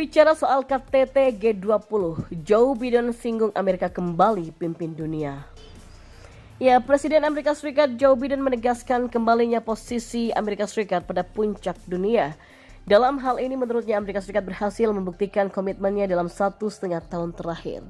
Bicara soal KTT G20, Joe Biden singgung Amerika kembali pimpin dunia. Ya, Presiden Amerika Serikat Joe Biden menegaskan kembalinya posisi Amerika Serikat pada puncak dunia. Dalam hal ini menurutnya Amerika Serikat berhasil membuktikan komitmennya dalam 1,5 tahun terakhir.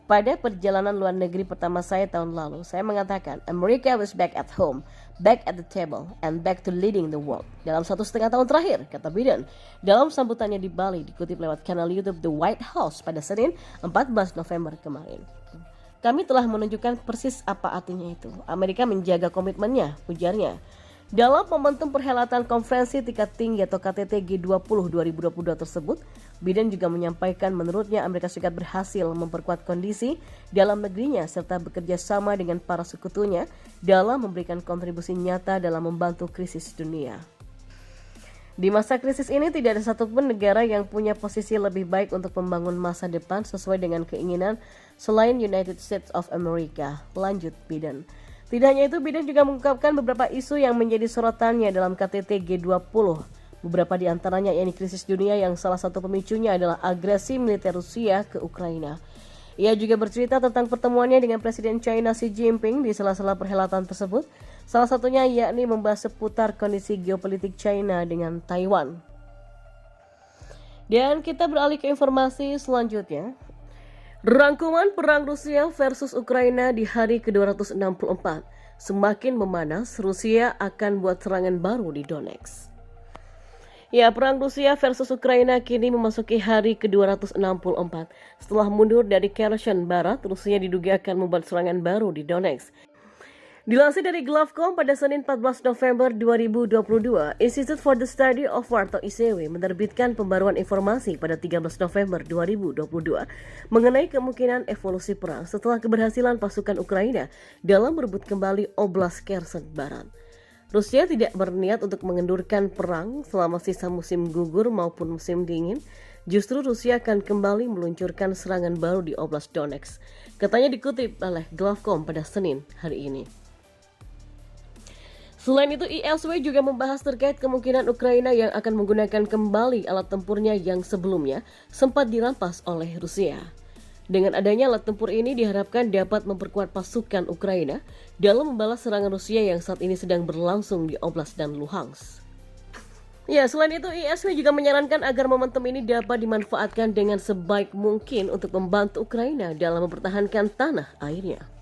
Pada perjalanan luar negeri pertama saya tahun lalu, saya mengatakan America was back at home, back at the table, and back to leading the world. Dalam 1,5 tahun terakhir, kata Biden, dalam sambutannya di Bali dikutip lewat kanal YouTube The White House pada Senin 14 November kemarin. Kami telah menunjukkan persis apa artinya itu. Amerika menjaga komitmennya, ujarnya. Dalam momentum perhelatan konferensi tingkat tinggi atau KTT G20 2022 tersebut, Biden juga menyampaikan menurutnya Amerika Serikat berhasil memperkuat kondisi dalam negerinya serta bekerja sama dengan para sekutunya dalam memberikan kontribusi nyata dalam membantu krisis dunia. Di masa krisis ini tidak ada satupun negara yang punya posisi lebih baik untuk membangun masa depan sesuai dengan keinginan selain United States of America, lanjut Biden. Tidak hanya itu, Biden juga mengungkapkan beberapa isu yang menjadi sorotannya dalam KTT G20. Beberapa di antaranya yakni krisis dunia yang salah satu pemicunya adalah agresi militer Rusia ke Ukraina. Ia juga bercerita tentang pertemuannya dengan Presiden China Xi Jinping di sela-sela perhelatan tersebut. Salah satunya yakni membahas seputar kondisi geopolitik China dengan Taiwan. Dan kita beralih ke informasi selanjutnya. Rangkuman perang Rusia versus Ukraina di hari ke-264. Semakin memanas, Rusia akan buat serangan baru di Donetsk. Ya, perang Rusia versus Ukraina kini memasuki hari ke-264. Setelah mundur dari Kherson Barat, Rusia diduga akan membuat serangan baru di Donetsk. Dilansir dari Glafcom pada Senin 14 November 2022, Institute for the Study of War atau ICW menerbitkan pembaruan informasi pada 13 November 2022 mengenai kemungkinan evolusi perang setelah keberhasilan pasukan Ukraina dalam merebut kembali Oblast Kherson Barat. Rusia tidak berniat untuk mengendurkan perang selama sisa musim gugur maupun musim dingin. Justru Rusia akan kembali meluncurkan serangan baru di Oblast Donetsk. Katanya dikutip oleh Glafcom pada Senin hari ini. Selain itu, ISW juga membahas terkait kemungkinan Ukraina yang akan menggunakan kembali alat tempurnya yang sebelumnya sempat dirampas oleh Rusia. Dengan adanya alat tempur ini diharapkan dapat memperkuat pasukan Ukraina dalam membalas serangan Rusia yang saat ini sedang berlangsung di Oblast dan Luhansk. Ya, selain itu ISW juga menyarankan agar momentum ini dapat dimanfaatkan dengan sebaik mungkin untuk membantu Ukraina dalam mempertahankan tanah airnya.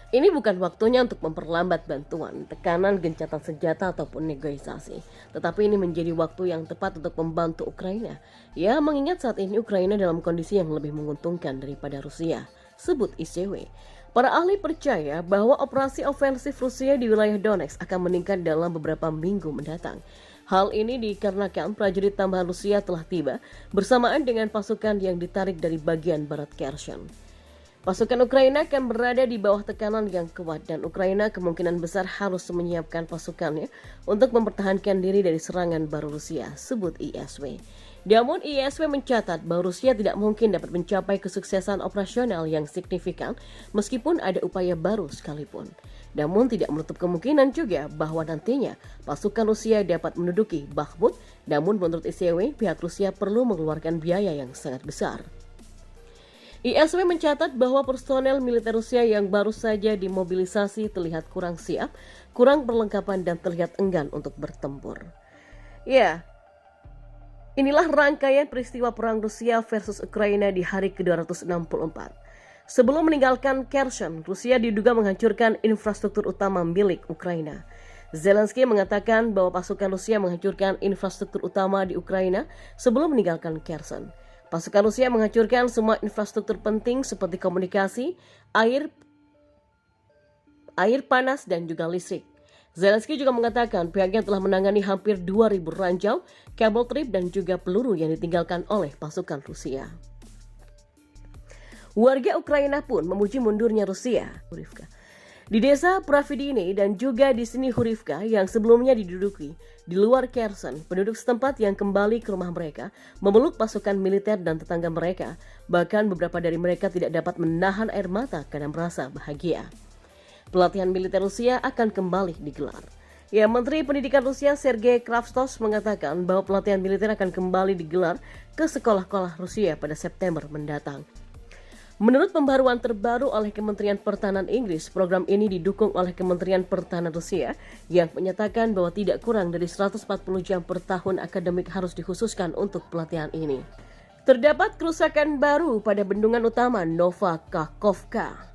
Ini bukan waktunya untuk memperlambat bantuan, tekanan, gencatan senjata ataupun negosiasi. Tetapi ini menjadi waktu yang tepat untuk membantu Ukraina. Ya, mengingat saat ini Ukraina dalam kondisi yang lebih menguntungkan daripada Rusia, sebut ICW. Para ahli percaya bahwa operasi ofensif Rusia di wilayah Donetsk akan meningkat dalam beberapa minggu mendatang. Hal ini dikarenakan prajurit tambahan Rusia telah tiba bersamaan dengan pasukan yang ditarik dari bagian barat Kherson. Pasukan Ukraina akan berada di bawah tekanan yang kuat dan Ukraina kemungkinan besar harus menyiapkan pasukannya untuk mempertahankan diri dari serangan baru Rusia, sebut ISW. Namun ISW mencatat bahwa Rusia tidak mungkin dapat mencapai kesuksesan operasional yang signifikan meskipun ada upaya baru sekalipun. Namun tidak menutup kemungkinan juga bahwa nantinya pasukan Rusia dapat menduduki Bakhmut, namun menurut ISW pihak Rusia perlu mengeluarkan biaya yang sangat besar. ISW mencatat bahwa personel militer Rusia yang baru saja dimobilisasi terlihat kurang siap, kurang perlengkapan dan terlihat enggan untuk bertempur. Ya, inilah rangkaian peristiwa perang Rusia versus Ukraina di hari ke-264. Sebelum meninggalkan Kherson, Rusia diduga menghancurkan infrastruktur utama milik Ukraina. Zelensky mengatakan bahwa pasukan Rusia menghancurkan infrastruktur utama di Ukraina sebelum meninggalkan Kherson. Pasukan Rusia menghancurkan semua infrastruktur penting seperti komunikasi, air panas, dan juga listrik. Zelensky juga mengatakan pihaknya telah menangani hampir 2.000 ranjau, kabel trip, dan juga peluru yang ditinggalkan oleh pasukan Rusia. Warga Ukraina pun memuji mundurnya Rusia. Di desa Pravidini dan juga di sini Hurivka yang sebelumnya diduduki di luar Kherson, penduduk setempat yang kembali ke rumah mereka memeluk pasukan militer dan tetangga mereka. Bahkan beberapa dari mereka tidak dapat menahan air mata karena merasa bahagia. Pelatihan militer Rusia akan kembali digelar. Ya, Menteri Pendidikan Rusia Sergei Kravtsov mengatakan bahwa pelatihan militer akan kembali digelar ke sekolah-sekolah Rusia pada September mendatang. Menurut pembaruan terbaru oleh Kementerian Pertahanan Inggris, program ini didukung oleh Kementerian Pertahanan Rusia yang menyatakan bahwa tidak kurang dari 140 jam per tahun akademik harus dikhususkan untuk pelatihan ini. Terdapat kerusakan baru pada bendungan utama Nova Kakhovka.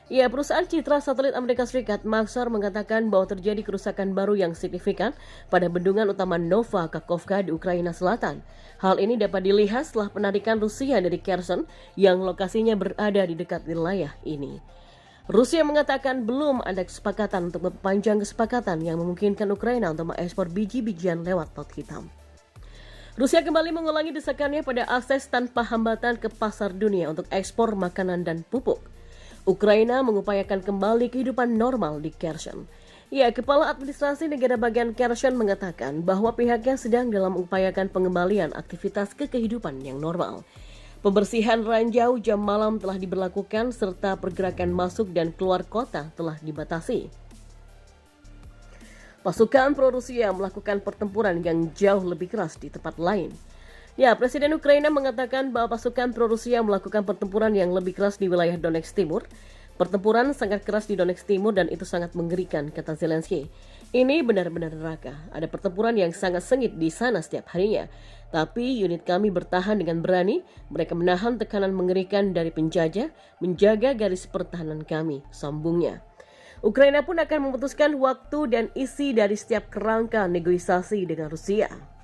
Ya, perusahaan citra satelit Amerika Serikat Maxar mengatakan bahwa terjadi kerusakan baru yang signifikan pada bendungan utama Nova Kakhovka di Ukraina Selatan. Hal ini dapat dilihat setelah penarikan Rusia dari Kherson yang lokasinya berada di dekat wilayah ini. Rusia mengatakan belum ada kesepakatan untuk memperpanjang kesepakatan yang memungkinkan Ukraina untuk mengekspor biji-bijian lewat Laut Hitam. Rusia kembali mengulangi desakannya pada akses tanpa hambatan ke pasar dunia untuk ekspor makanan dan pupuk. Ukraina mengupayakan kembali kehidupan normal di Kherson. Ya, Kepala Administrasi Negara Bagian Kherson mengatakan bahwa pihaknya sedang dalam mengupayakan pengembalian aktivitas ke kehidupan yang normal. Pembersihan ranjau jam malam telah diberlakukan serta pergerakan masuk dan keluar kota telah dibatasi. Pasukan pro-Rusia melakukan pertempuran yang jauh lebih keras di tempat lain. Ya, Presiden Ukraina mengatakan bahwa pasukan pro-Rusia melakukan pertempuran yang lebih keras di wilayah Donetsk Timur. Pertempuran sangat keras di Donetsk Timur dan itu sangat mengerikan, kata Zelensky. Ini benar-benar neraka. Ada pertempuran yang sangat sengit di sana setiap harinya. Tapi unit kami bertahan dengan berani. Mereka menahan tekanan mengerikan dari penjajah, menjaga garis pertahanan kami, sambungnya. Ukraina pun akan memutuskan waktu dan isi dari setiap kerangka negosiasi dengan Rusia.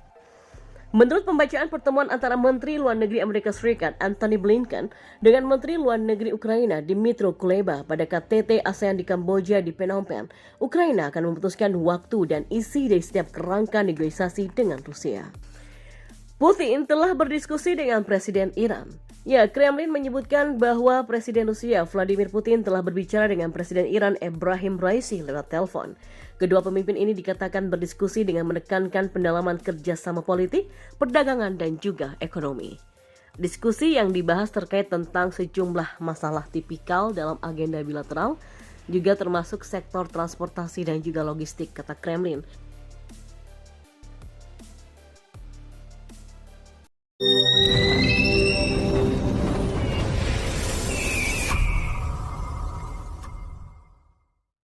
Menurut pembacaan pertemuan antara Menteri Luar Negeri Amerika Serikat Antony Blinken dengan Menteri Luar Negeri Ukraina Dmytro Kuleba pada KTT ASEAN di Kamboja di Phnom Penh, Ukraina akan memutuskan waktu dan isi dari setiap kerangka negosiasi dengan Rusia. Putin telah berdiskusi dengan Presiden Iran. Ya, Kremlin menyebutkan bahwa Presiden Rusia Vladimir Putin telah berbicara dengan Presiden Iran Ebrahim Raisi lewat telepon. Kedua pemimpin ini dikatakan berdiskusi dengan menekankan pendalaman kerjasama politik, perdagangan, dan juga ekonomi. Diskusi yang dibahas terkait tentang sejumlah masalah tipikal dalam agenda bilateral, juga termasuk sektor transportasi dan juga logistik, kata Kremlin.